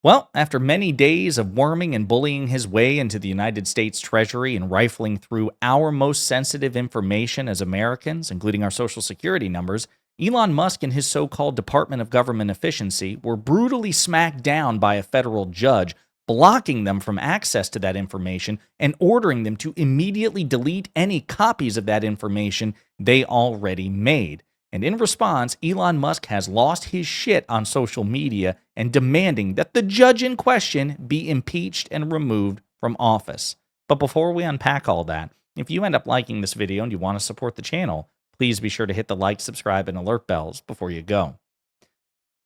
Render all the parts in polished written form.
Well, after many days of worming and bullying his way into the United States Treasury and rifling through our most sensitive information as Americans, including our social security numbers, Elon Musk and his so called Department of Government Efficiency were brutally smacked down by a federal judge, blocking them from access to that information and ordering them to immediately delete any copies of that information they already made. And in response, Elon Musk has lost his shit on social media and demanding that the judge in question be impeached and removed from office. But before we unpack all that, if you end up liking this video and you want to support the channel, please be sure to hit the like, subscribe, and alert bells before you go.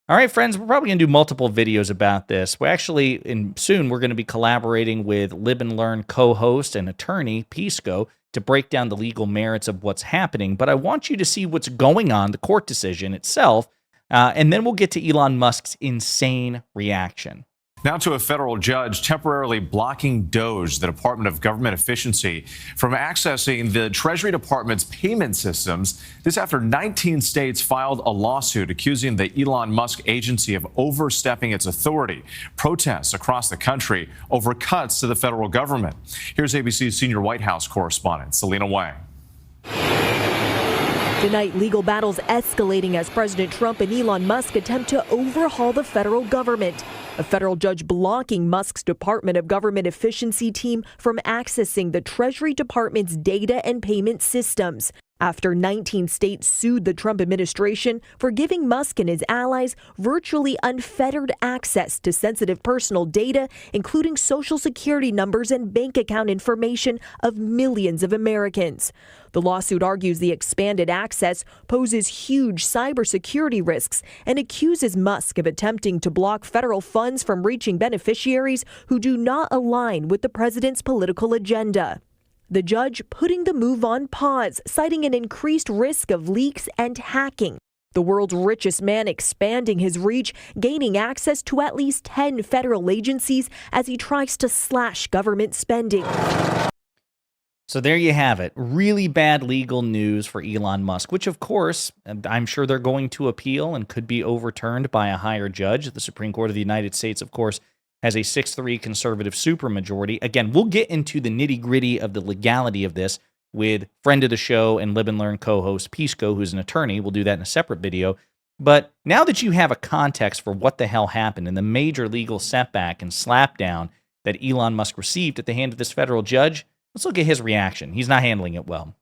All right, friends, we're probably going to do multiple videos about this. Soon we're going to be collaborating with Live and Learn co-host and attorney Pisco to break down the legal merits of what's happening. But I want you to see what's going on, the court decision itself, and then we'll get to Elon Musk's insane reaction. Now to a federal judge temporarily blocking DOGE, the Department of Government Efficiency, from accessing the Treasury Department's payment systems. This after 19 states filed a lawsuit accusing the Elon Musk agency of overstepping its authority. Protests across the country over cuts to the federal government. Here's ABC's senior White House correspondent, Selena Wang. Tonight, legal battles escalating as President Trump and Elon Musk attempt to overhaul the federal government. A federal judge blocking Musk's Department of Government Efficiency team from accessing the Treasury Department's data and payment systems. After 19 states sued the Trump administration for giving Musk and his allies virtually unfettered access to sensitive personal data, including social security numbers and bank account information of millions of Americans. The lawsuit argues the expanded access poses huge cybersecurity risks and accuses Musk of attempting to block federal funds from reaching beneficiaries who do not align with the president's political agenda. The judge putting the move on pause, citing an increased risk of leaks and hacking. The world's richest man expanding his reach, gaining access to at least 10 federal agencies as he tries to slash government spending. So there you have it. Really bad legal news for Elon Musk, which, of course, I'm sure they're going to appeal and could be overturned by a higher judge. The Supreme Court of the United States, of course, has a 6-3 conservative supermajority. Again, we'll get into the nitty-gritty of the legality of this with friend of the show and Live and Learn co-host Pisco, who's an attorney. We'll do that in a separate video. But now that you have a context for what the hell happened and the major legal setback and slapdown that Elon Musk received at the hand of this federal judge, let's look at his reaction. He's not handling it well.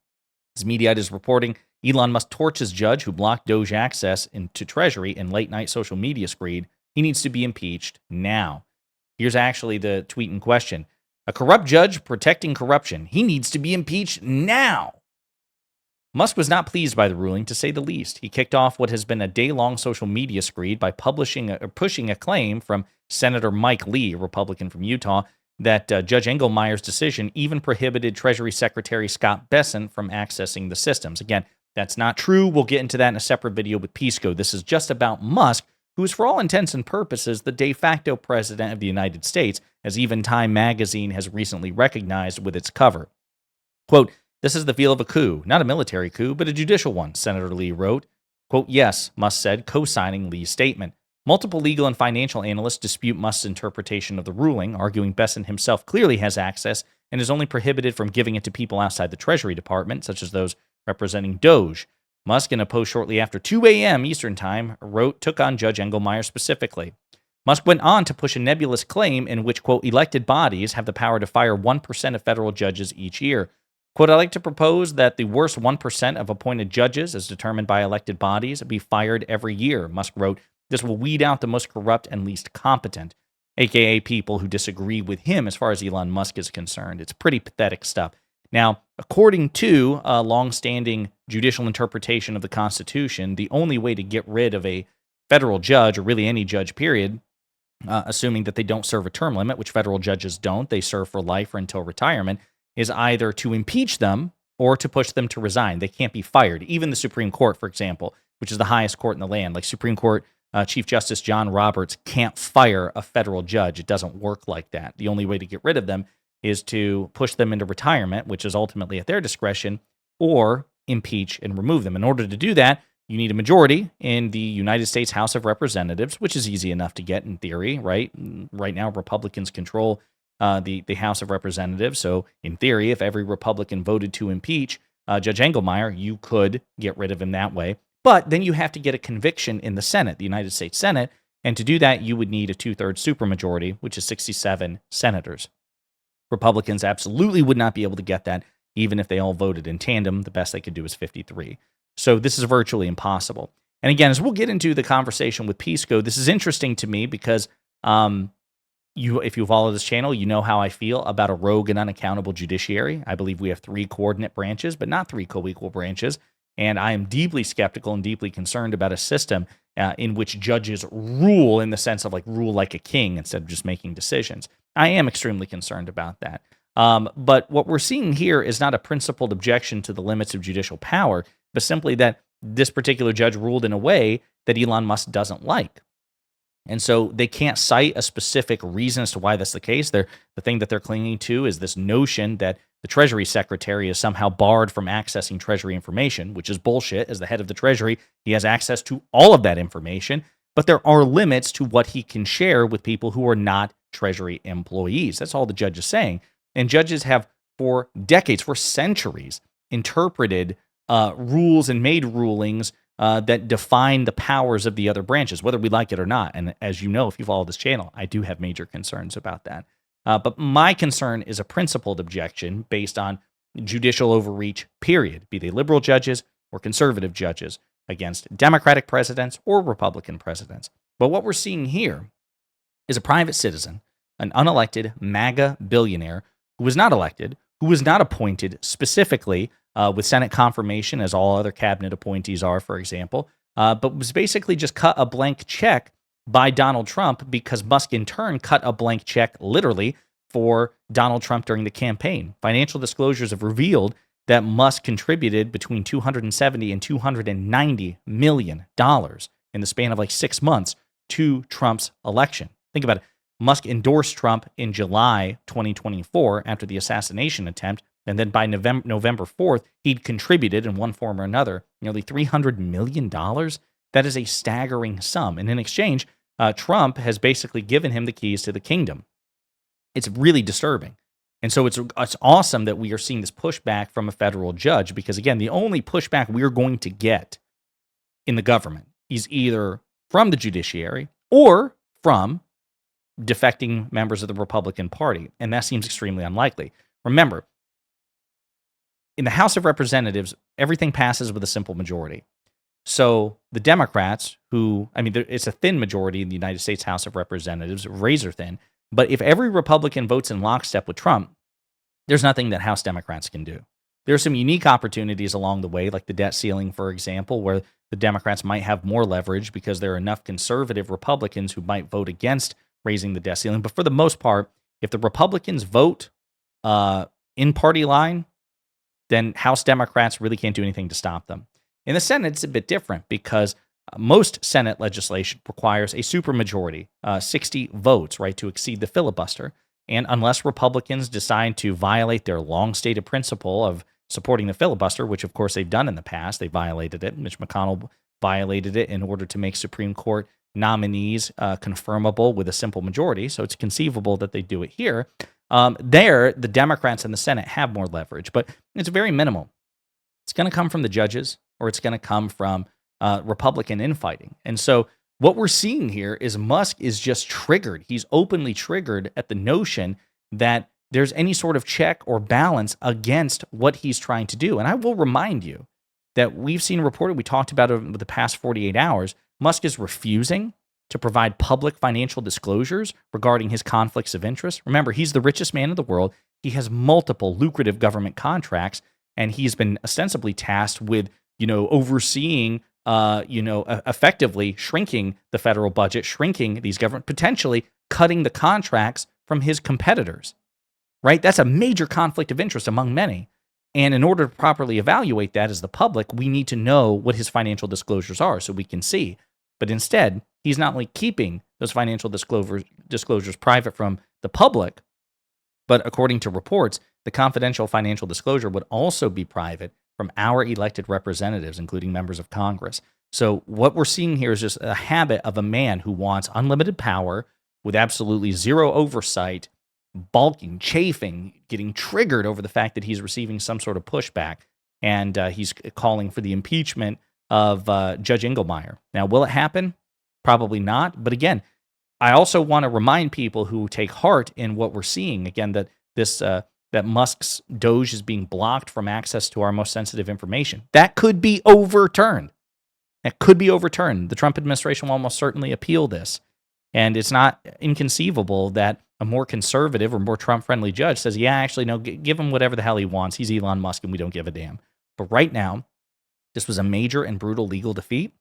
As Mediaite is reporting, Elon Musk torches judge who blocked Doge access into Treasury and late-night social media screed. He needs to be impeached now. Here's actually the tweet in question. A corrupt judge protecting corruption. He needs to be impeached now. Musk was not pleased by the ruling, to say the least. He kicked off what has been a day-long social media screed by pushing a claim from Senator Mike Lee, a Republican from Utah, that Judge Engelmeyer's decision even prohibited Treasury Secretary Scott Bessent from accessing the systems. Again, that's not true. We'll get into that in a separate video with Pisco. This is just about Musk, who is for all intents and purposes the de facto president of the United States, as even Time magazine has recently recognized with its cover. Quote, "This is the feel of a coup, not a military coup, but a judicial one," Senator Lee wrote. Quote, "Yes," Musk said, co-signing Lee's statement. Multiple legal and financial analysts dispute Musk's interpretation of the ruling, arguing Bessent himself clearly has access and is only prohibited from giving it to people outside the Treasury Department, such as those representing Doge. Musk, in a post shortly after 2 a.m. Eastern Time, took on Judge Engelmeyer specifically. Musk went on to push a nebulous claim in which, quote, elected bodies have the power to fire 1% of federal judges each year. Quote, "I like to propose that the worst 1% of appointed judges, as determined by elected bodies, be fired every year," Musk wrote. "This will weed out the most corrupt and least competent," aka people who disagree with him as far as Elon Musk is concerned. It's pretty pathetic stuff. Now, according to a long-standing judicial interpretation of the Constitution, the only way to get rid of a federal judge, or really any judge, period, assuming that they don't serve a term limit, which federal judges don't, they serve for life or until retirement, is either to impeach them or to push them to resign. They can't be fired. Even the Supreme Court, for example, which is the highest court in the land, like Supreme Court Chief Justice John Roberts can't fire a federal judge. It doesn't work like that. The only way to get rid of them is to push them into retirement, which is ultimately at their discretion, or impeach and remove them. In order to do that, you need a majority in the United States House of Representatives, which is easy enough to get in theory, right? Right now, Republicans control the House of Representatives. So in theory, if every Republican voted to impeach Judge Engelmeyer, you could get rid of him that way. But then you have to get a conviction in the Senate, the United States Senate. And to do that, you would need a 2/3 supermajority, which is 67 senators. Republicans absolutely would not be able to get that, even if they all voted in tandem. The best they could do is 53. So this is virtually impossible. And again, as we'll get into the conversation with Pisco, this is interesting to me because if you follow this channel, you know how I feel about a rogue and unaccountable judiciary. I believe we have 3 coordinate branches, but not 3 co-equal branches. And I am deeply skeptical and deeply concerned about a system in which judges rule in the sense of rule like a king instead of just making decisions. I am extremely concerned about that. But what we're seeing here is not a principled objection to the limits of judicial power, but simply that this particular judge ruled in a way that Elon Musk doesn't like. And so they can't cite a specific reason as to why that's the case. The thing that they're clinging to is this notion that the Treasury Secretary is somehow barred from accessing Treasury information, which is bullshit. As the head of the Treasury, he has access to all of that information, but there are limits to what he can share with people who are not Treasury employees. That's all the judge is saying. And judges have, for decades, for centuries, interpreted rules and made rulings that define the powers of the other branches, whether we like it or not. And as you know, if you follow this channel, I do have major concerns about that. But my concern is a principled objection based on judicial overreach, period, be they liberal judges or conservative judges against Democratic presidents or Republican presidents. But what we're seeing here is a private citizen, an unelected MAGA billionaire who was not elected, who was not appointed specifically with Senate confirmation, as all other cabinet appointees are, for example, but was basically just cut a blank check by Donald Trump because Musk in turn cut a blank check literally for Donald Trump during the campaign. Financial disclosures have revealed that Musk contributed between $270 and $290 million in the span of 6 months to Trump's election. Think about it. Musk endorsed Trump in July 2024 after the assassination attempt, and then by November 4th, he'd contributed in one form or another nearly $300 million. That is a staggering sum. And in exchange, Trump has basically given him the keys to the kingdom. It's really disturbing. And so it's awesome that we are seeing this pushback from a federal judge because, again, the only pushback we're going to get in the government is either from the judiciary or from defecting members of the Republican Party. And that seems extremely unlikely. Remember, in the House of Representatives, everything passes with a simple majority. So the Democrats, it's a thin majority in the United States House of Representatives, razor thin, but if every Republican votes in lockstep with Trump, there's nothing that House Democrats can do. There are some unique opportunities along the way, like the debt ceiling, for example, where the Democrats might have more leverage because there are enough conservative Republicans who might vote against raising the debt ceiling. But for the most part, if the Republicans vote in party line, then House Democrats really can't do anything to stop them. In the Senate, it's a bit different because most Senate legislation requires a supermajority, 60 votes, right, to exceed the filibuster. And unless Republicans decide to violate their long-stated principle of supporting the filibuster, which of course they've done in the past, they violated it. Mitch McConnell violated it in order to make Supreme Court nominees confirmable with a simple majority. So it's conceivable that they do it here. The Democrats in the Senate have more leverage, but it's very minimal. It's going to come from the judges or it's going to come from Republican infighting. And so what we're seeing here is Musk is just triggered. He's openly triggered at the notion that there's any sort of check or balance against what he's trying to do. And I will remind you that we've seen reported, we talked about it over the past 48 hours, Musk is refusing to provide public financial disclosures regarding his conflicts of interest. Remember, he's the richest man in the world. He has multiple lucrative government contracts, and he's been ostensibly tasked with, overseeing, effectively shrinking the federal budget, shrinking these government, potentially cutting the contracts from his competitors, right? That's a major conflict of interest among many. And in order to properly evaluate that as the public, we need to know what his financial disclosures are so we can see. But instead, he's not only keeping those financial disclosures private from the public, but according to reports, the confidential financial disclosure would also be private from our elected representatives, including members of Congress. So what we're seeing here is just a habit of a man who wants unlimited power with absolutely zero oversight, balking, chafing, getting triggered over the fact that he's receiving some sort of pushback. And he's calling for the impeachment of Judge Engelmeyer. Now, will it happen? Probably not. But again, I also want to remind people who take heart in what we're seeing, again, that that Musk's doge is being blocked from access to our most sensitive information. That could be overturned. That could be overturned. The Trump administration will almost certainly appeal this. And it's not inconceivable that a more conservative or more Trump-friendly judge says, yeah, actually, no, give him whatever the hell he wants. He's Elon Musk and we don't give a damn. But right now, this was a major and brutal legal defeat,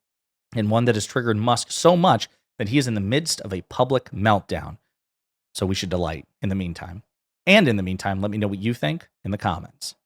and one that has triggered Musk so much that he is in the midst of a public meltdown. So we should delight in the meantime. And in the meantime, let me know what you think in the comments.